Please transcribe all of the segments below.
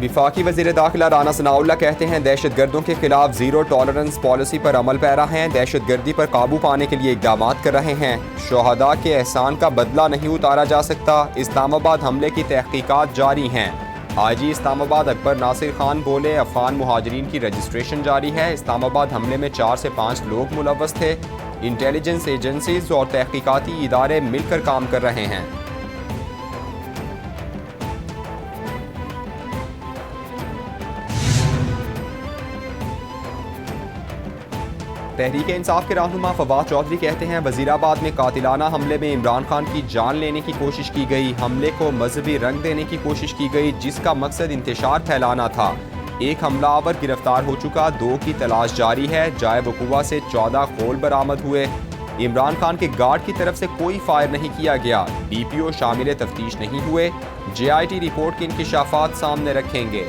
وفاقی وزیر داخلہ رانا ثناء اللہ کہتے ہیں دہشت گردوں کے خلاف زیرو ٹالرنس پالیسی پر عمل پیرا ہیں، دہشت گردی پر قابو پانے کے لیے اقدامات کر رہے ہیں۔ شہداء کے احسان کا بدلہ نہیں اتارا جا سکتا، اسلام آباد حملے کی تحقیقات جاری ہیں۔ آئی جی اسلام آباد اکبر ناصر خان بولے افغان مہاجرین کی رجسٹریشن جاری ہے، اسلام آباد حملے میں 4 سے 5 لوگ ملوث تھے، انٹیلیجنس ایجنسیز اور تحقیقاتی ادارے مل کر کام کر رہے ہیں۔ تحریک انصاف کے رہنما فواد چودھری کہتے ہیں وزیرآباد میں قاتلانہ حملے میں عمران خان کی جان لینے کی کوشش کی گئی، حملے کو مذہبی رنگ دینے کی کوشش کی گئی جس کا مقصد انتشار پھیلانا تھا۔ ایک حملہ آور گرفتار ہو چکا، 2 کی تلاش جاری ہے، جائے وقوع سے 14 خول برآمد ہوئے۔ عمران خان کے گارڈ کی طرف سے کوئی فائر نہیں کیا گیا، ڈی پی او شامل تفتیش نہیں ہوئے، جے آئی ٹی رپورٹ کے انکشافات سامنے رکھیں گے۔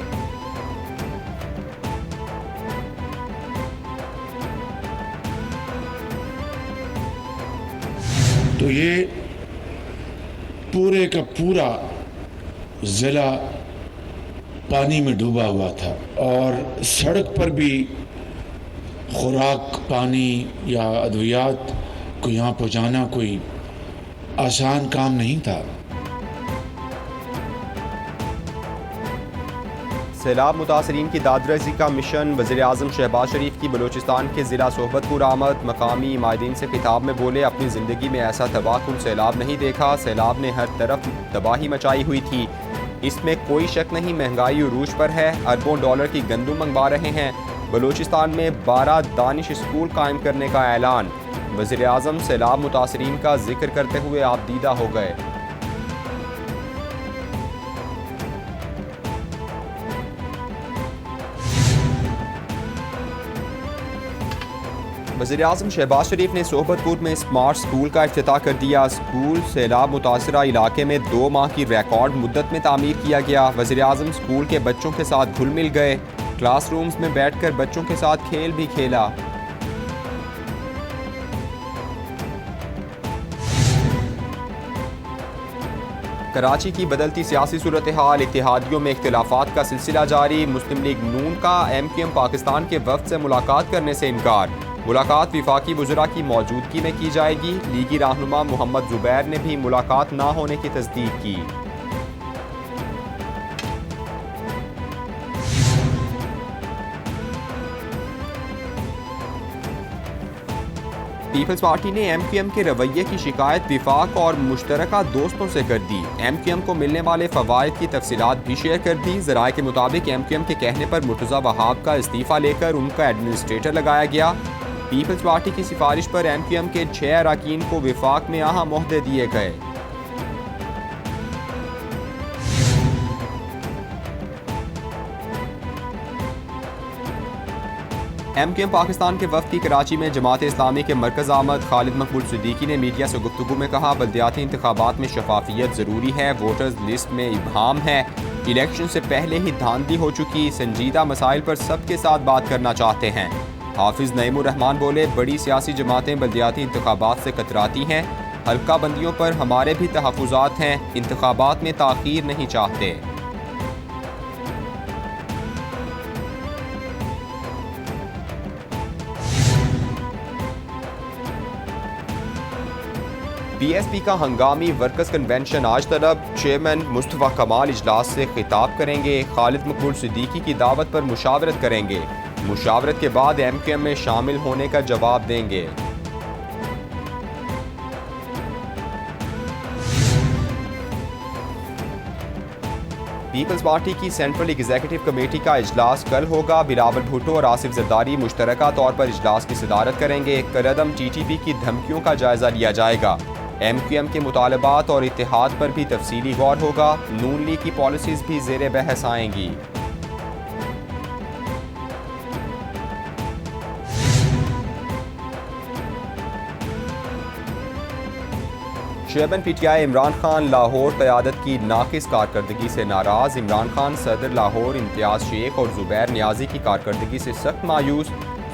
تو یہ پورے کا پورا ضلع پانی میں ڈوبا ہوا تھا اور سڑک پر بھی خوراک، پانی یا ادویات کو یہاں پہنچانا کوئی آسان کام نہیں تھا۔ سیلاب متاثرین کی دادرسی کا مشن، وزیر اعظم شہباز شریف کی بلوچستان کے ضلع صحبت پور آمد، مقامی مائدین سے خطاب میں بولے اپنی زندگی میں ایسا تباہ کن سیلاب نہیں دیکھا، سیلاب نے ہر طرف تباہی مچائی ہوئی تھی، اس میں کوئی شک نہیں، مہنگائی عروج پر ہے، اربوں ڈالر کی گندم منگوا رہے ہیں، بلوچستان میں 12 دانش اسکول قائم کرنے کا اعلان، وزیر اعظم سیلاب متاثرین کا ذکر کرتے ہوئے آپ دیدہ ہو گئے۔ وزیر اعظم شہباز شریف نے صحبت پور میں اسمارٹ اسکول کا افتتاح کر دیا، اسکول سیلاب متاثرہ علاقے میں 2 ماہ کی ریکارڈ مدت میں تعمیر کیا گیا، وزیر اعظم اسکول کے بچوں کے ساتھ گھل مل گئے، کلاس رومز میں بیٹھ کر بچوں کے ساتھ کھیل بھی کھیلا۔ کراچی کی بدلتی سیاسی صورتحال، اتحادیوں میں اختلافات کا سلسلہ جاری، مسلم لیگ نون کا ایم کیو ایم پاکستان کے وفد سے ملاقات کرنے سے انکار، ملاقات وفاقی وزراء کی موجودگی میں کی جائے گی، لیگی رہنما محمد زبیر نے بھی ملاقات نہ ہونے کی تصدیق کی۔ پیپلز پارٹی نے ایم کیو ایم کے رویے کی شکایت وفاق اور مشترکہ دوستوں سے کر دی، ایم کیو ایم کو ملنے والے فوائد کی تفصیلات بھی شیئر کر دی، ذرائع کے مطابق ایم کیو ایم کے کہنے پر مرتضی وہاب کا استعفیٰ لے کر ان کا ایڈمنسٹریٹر لگایا گیا، پیپلز پارٹی کی سفارش پر ایم کیو ایم کے 6 اراکین کو وفاق میں اہم عہدے دیے گئے۔ ایم کیو ایم پاکستان کے وفد کی کراچی میں جماعت اسلامی کے مرکز آمد، خالد مقبول صدیقی نے میڈیا سے گفتگو میں کہا بلدیاتی انتخابات میں شفافیت ضروری ہے، ووٹرز لسٹ میں ابہام ہے، الیکشن سے پہلے ہی دھاندلی ہو چکی، سنجیدہ مسائل پر سب کے ساتھ بات کرنا چاہتے ہیں۔ حافظ نعیم الرحمان بولے بڑی سیاسی جماعتیں بلدیاتی انتخابات سے کتراتی ہیں، حلقہ بندیوں پر ہمارے بھی تحفظات ہیں، انتخابات میں تاخیر نہیں چاہتے۔ پی ایس پی کا ہنگامی ورکرز کنونشن آج طلب، چیئرمین مصطفیٰ کمال اجلاس سے خطاب کریں گے، خالد مقبول صدیقی کی دعوت پر مشاورت کریں گے، مشاورت کے بعد ایم کیو ایم میں شامل ہونے کا جواب دیں گے۔ پیپلز پارٹی کی سینٹرل ایگزیکٹو کمیٹی کا اجلاس کل ہوگا، بلاول بھٹو اور آصف زرداری مشترکہ طور پر اجلاس کی صدارت کریں گے، کالعدم ٹی ٹی پی کی دھمکیوں کا جائزہ لیا جائے گا، ایم کیو ایم کے مطالبات اور اتحاد پر بھی تفصیلی غور ہوگا، نون لیگ کی پالیسیز بھی زیر بحث آئیں گی۔ Chairman P T I Imran Khan Lahore قیادت کی ناقص کارکردگی سے ناراض، عمران خان صدر لاہور امتیاز شیخ اور زبیر نیازی کی کارکردگی سے سخت مایوس،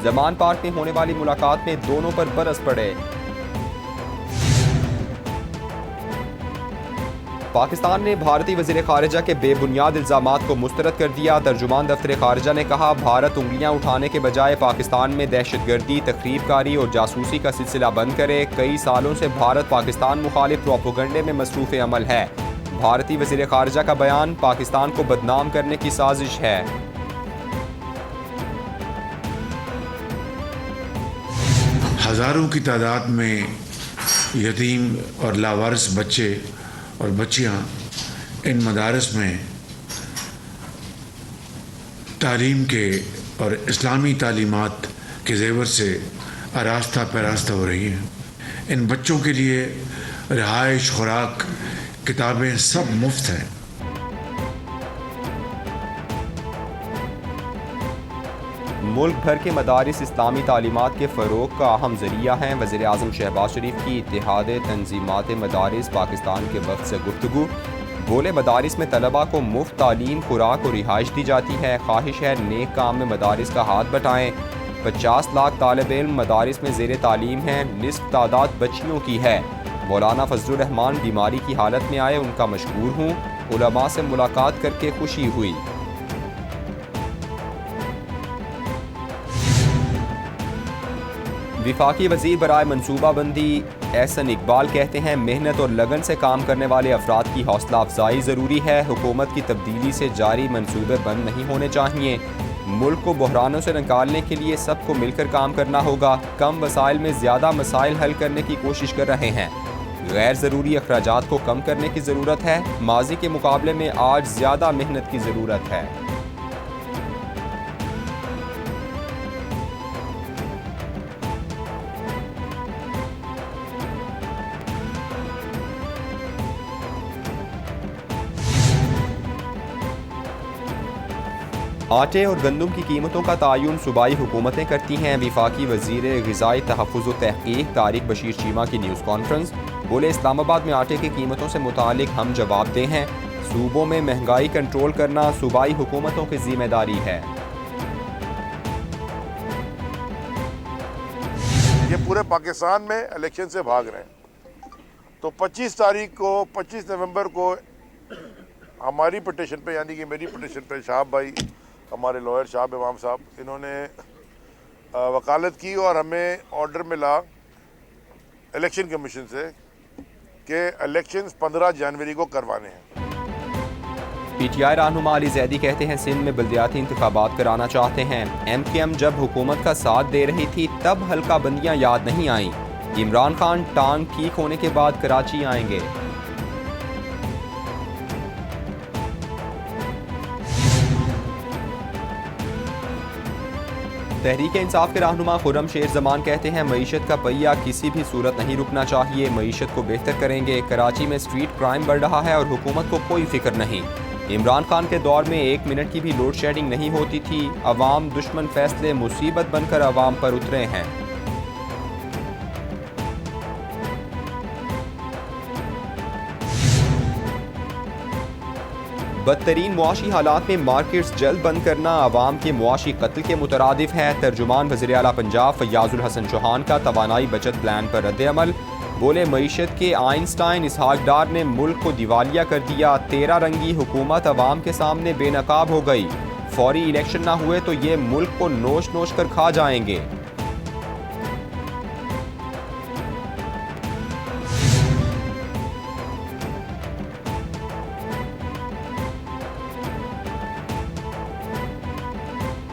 زمان پارک میں ہونے والی ملاقات میں دونوں پر برس پڑے۔ پاکستان نے بھارتی وزیر خارجہ کے بے بنیاد الزامات کو مسترد کر دیا. ترجمان دفتر خارجہ نے کہا بھارت انگلیاں اٹھانے کے بجائے پاکستان میں دہشت گردی، تخریب کاری اور جاسوسی کا سلسلہ بند کرے. کئی سالوں سے بھارت پاکستان مخالف پروپیگنڈے میں مصروف عمل ہے. بھارتی وزیر خارجہ کا بیان پاکستان کو بدنام کرنے کی سازش ہے. ہزاروں کی تعداد میں یتیم اور لاوارث بچے اور بچیاں ان مدارس میں تعلیم کے اور اسلامی تعلیمات کے زیور سے آراستہ پیراستہ ہو رہی ہیں. ان بچوں کے لیے رہائش، خوراک، کتابیں سب مفت ہیں. ملک بھر کے مدارس اسلامی تعلیمات کے فروغ کا اہم ذریعہ ہیں. وزیر اعظم شہباز شریف کی اتحاد تنظیمات مدارس پاکستان کے وفد سے گفتگو. بولے مدارس میں طلباء کو مفت تعلیم، خوراک اور رہائش دی جاتی ہے. خواہش ہے نیک کام میں مدارس کا ہاتھ بٹائیں. 50 لاکھ طالب علم مدارس میں زیر تعلیم ہیں. نصف تعداد بچیوں کی ہے. مولانا فضل الرحمان بیماری کی حالت میں آئے، ان کا مشکور ہوں. علماء سے ملاقات کر کے خوشی ہوئی. وفاقی وزیر برائے منصوبہ بندی احسن اقبال کہتے ہیں محنت اور لگن سے کام کرنے والے افراد کی حوصلہ افزائی ضروری ہے. حکومت کی تبدیلی سے جاری منصوبے بند نہیں ہونے چاہیے. ملک کو بحرانوں سے نکالنے کے لیے سب کو مل کر کام کرنا ہوگا. کم وسائل میں زیادہ مسائل حل کرنے کی کوشش کر رہے ہیں. غیر ضروری اخراجات کو کم کرنے کی ضرورت ہے. ماضی کے مقابلے میں آج زیادہ محنت کی ضرورت ہے. آٹے اور گندم کی قیمتوں کا تعین صوبائی حکومتیں کرتی ہیں. وفاقی وزیر غذائی تحفظ و تحقیق طارق بشیر چیمہ کی نیوز کانفرنس. بولے اسلام آباد میں آٹے کی قیمتوں سے متعلق ہم جواب دہ ہیں. صوبوں میں مہنگائی کنٹرول کرنا صوبائی حکومتوں کی ذمہ داری ہے. یہ پورے پاکستان میں الیکشن سے بھاگ رہے ہیں. تو 25 نومبر کو ہماری پٹیشن پہ، یعنی کہ میری پٹیشن پہ، شہاب بھائی ہمارے لائر شہاب امام صاحب، انہوں نے وکالت کی اور ہمیں آرڈر ملا الیکشن کمیشن سے کہ الیکشنز 15 جنوری کو کروانے ہیں. پی ٹی آئی رہنما علی زیدی کہتے ہیں سندھ میں بلدیاتی انتخابات کرانا چاہتے ہیں. ایم کیو ایم جب حکومت کا ساتھ دے رہی تھی تب حلقہ بندیاں یاد نہیں آئیں. عمران خان ٹانگ ٹھیک ہونے کے بعد کراچی آئیں گے. تحریک انصاف کے رہنما خرم شیر زمان کہتے ہیں معیشت کا پہیہ کسی بھی صورت نہیں رکنا چاہیے. معیشت کو بہتر کریں گے. کراچی میں اسٹریٹ کرائم بڑھ رہا ہے اور حکومت کو کوئی فکر نہیں. عمران خان کے دور میں 1 منٹ کی بھی لوڈ شیڈنگ نہیں ہوتی تھی. عوام دشمن فیصلے مصیبت بن کر عوام پر اترے ہیں. بدترین معاشی حالات میں مارکیٹس جلد بند کرنا عوام کے معاشی قتل کے مترادف ہے. ترجمان وزیر اعلیٰ پنجاب فیاض الحسن چوہان کا توانائی بچت پلان پر رد عمل. بولے معیشت کے آئنسٹائن اسحاق ڈار نے ملک کو دیوالیہ کر دیا. 13 رنگی حکومت عوام کے سامنے بے نقاب ہو گئی. فوری الیکشن نہ ہوئے تو یہ ملک کو نوچ نوچ کر کھا جائیں گے.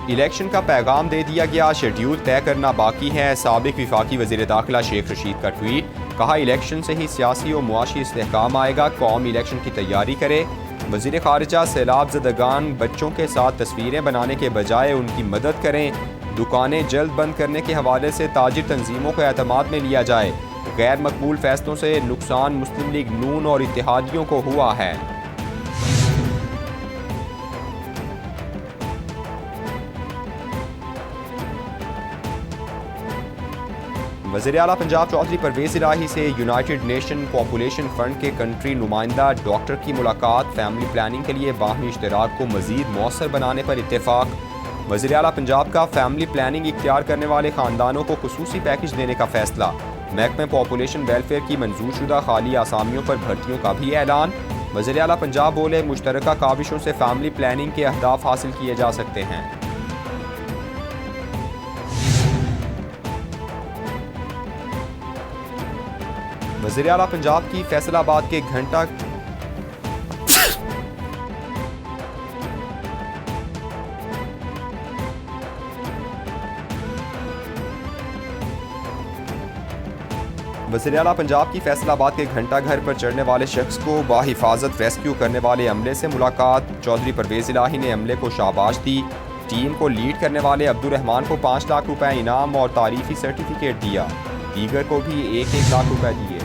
الیکشن کا پیغام دے دیا گیا، شیڈیول طے کرنا باقی ہے. سابق وفاقی وزیر داخلہ شیخ رشید کا ٹویٹ. کہا الیکشن سے ہی سیاسی و معاشی استحکام آئے گا. قوم الیکشن کی تیاری کرے. وزیر خارجہ سیلاب زدگان بچوں کے ساتھ تصویریں بنانے کے بجائے ان کی مدد کریں. دکانیں جلد بند کرنے کے حوالے سے تاجر تنظیموں کو اعتماد میں لیا جائے. غیر مقبول فیصلوں سے نقصان مسلم لیگ نون اور اتحادیوں کو ہوا ہے. وزیر اعلیٰ پنجاب چودھری پرویز الہی سے یونائیٹڈ نیشن پاپولیشن فنڈ کے کنٹری نمائندہ ڈاکٹر کی ملاقات. فیملی پلاننگ کے لیے باہمی اشتراک کو مزید مؤثر بنانے پر اتفاق. وزیر اعلیٰ پنجاب کا فیملی پلاننگ اختیار کرنے والے خاندانوں کو خصوصی پیکج دینے کا فیصلہ. محکمہ پاپولیشن ویلفیئر کی منظور شدہ خالی آسامیوں پر بھرتیوں کا بھی اعلان. وزیر اعلیٰ پنجاب بولے مشترکہ کاوشوں سے فیملی پلاننگ کے اہداف حاصل کیے جا سکتے ہیں۔ وزیر اعلیٰ پنجاب کی فیصل آباد کے گھنٹہ وزیر اعلیٰ پنجاب کی فیصل آباد کے گھنٹہ گھر پر چڑھنے والے شخص کو بحفاظت ریسکیو کرنے والے عملے سے ملاقات۔ چودھری پرویز الہی نے عملے کو شاباش دی۔ ٹیم کو لیڈ کرنے والے عبدالرحمان کو 5 لاکھ روپے انعام اور تعریفی سرٹیفکیٹ دیا، دیگر کو بھی 1-1 لاکھ روپے دیے۔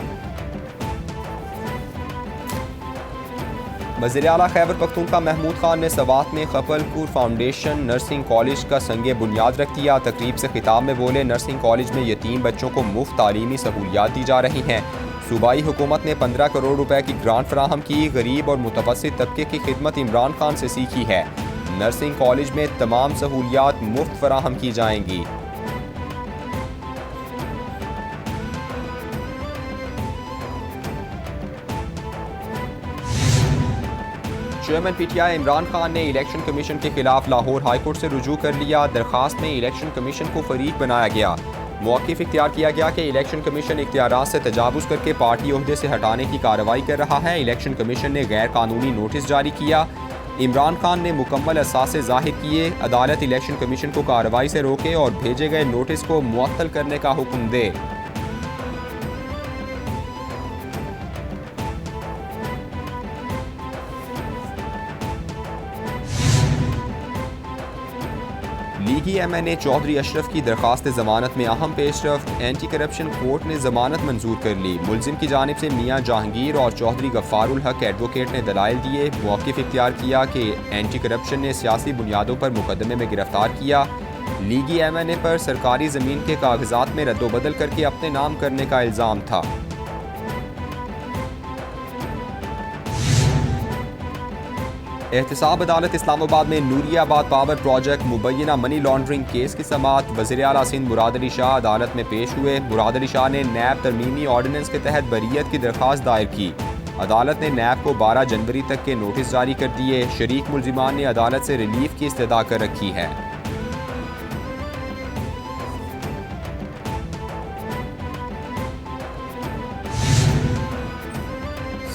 وزیر اعلیٰ خیبر پختونخوا محمود خان نے سوات میں خپل پور فاؤنڈیشن نرسنگ کالج کا سنگ بنیاد رکھ دیا۔ تقریب سے خطاب میں بولے نرسنگ کالج میں یتیم بچوں کو مفت تعلیمی سہولیات دی جا رہی ہیں۔ صوبائی حکومت نے 15 کروڑ روپے کی گرانٹ فراہم کی۔ غریب اور متوسط طبقے کی خدمت عمران خان سے سیکھی ہے۔ نرسنگ کالج میں تمام سہولیات مفت فراہم کی جائیں گی۔ Chairman P T I Imran Khan نے الیکشن کمیشن کے خلاف لاہور ہائی کورٹ سے رجوع کر لیا۔ درخواست میں الیکشن کمیشن کو فریق بنایا گیا۔ موقف اختیار کیا گیا کہ الیکشن کمیشن اختیارات سے تجاوز کر کے پارٹی عہدے سے ہٹانے کی کارروائی کر رہا ہے۔ الیکشن کمیشن نے غیر قانونی نوٹس جاری کیا۔ عمران خان نے مکمل اثاثے ظاہر کیے۔ عدالت الیکشن کمیشن کو کارروائی سے روکے اور بھیجے گئے نوٹس کو معطل کرنے کا حکم دے۔ لیگی ایم این اے چودھری اشرف کی درخواست ضمانت میں اہم پیش رفت۔ اینٹی کرپشن کورٹ نے ضمانت منظور کر لی۔ ملزم کی جانب سے میاں جہانگیر اور چودھری غفار الحق ایڈوکیٹ نے دلائل دیے۔ موقف اختیار کیا کہ اینٹی کرپشن نے سیاسی بنیادوں پر مقدمے میں گرفتار کیا۔ لیگی ایم این اے پر سرکاری زمین کے کاغذات میں رد و بدل کر کے اپنے نام کرنے کا الزام تھا۔ احتساب عدالت اسلام آباد میں نوریہ آباد پاور پروجیکٹ مبینہ منی لانڈرنگ کیس کی سماعت۔ وزیر اعلیٰ سندھ مراد علی شاہ عدالت میں پیش ہوئے۔ مراد علی شاہ نے نیب ترمیمی آرڈیننس کے تحت بریت کی درخواست دائر کی۔ عدالت نے نیب کو 12 جنوری تک کے نوٹس جاری کر دیے۔ شریک ملزمان نے عدالت سے ریلیف کی استدعا کر رکھی ہے۔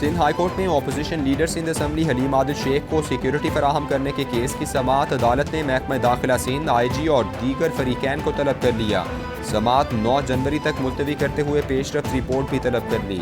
سندھ ہائی کورٹ میں opposition leader Sindh assembly Haleem Adil Sheikh کو سیکیورٹی فراہم کرنے کے کیس کی سماعت۔ عدالت نے محکمہ داخلہ سندھ، آئی جی اور دیگر فریقین کو طلب کر لیا۔ سماعت 9 جنوری تک ملتوی کرتے ہوئے پیش رفت رپورٹ بھی طلب کر لی۔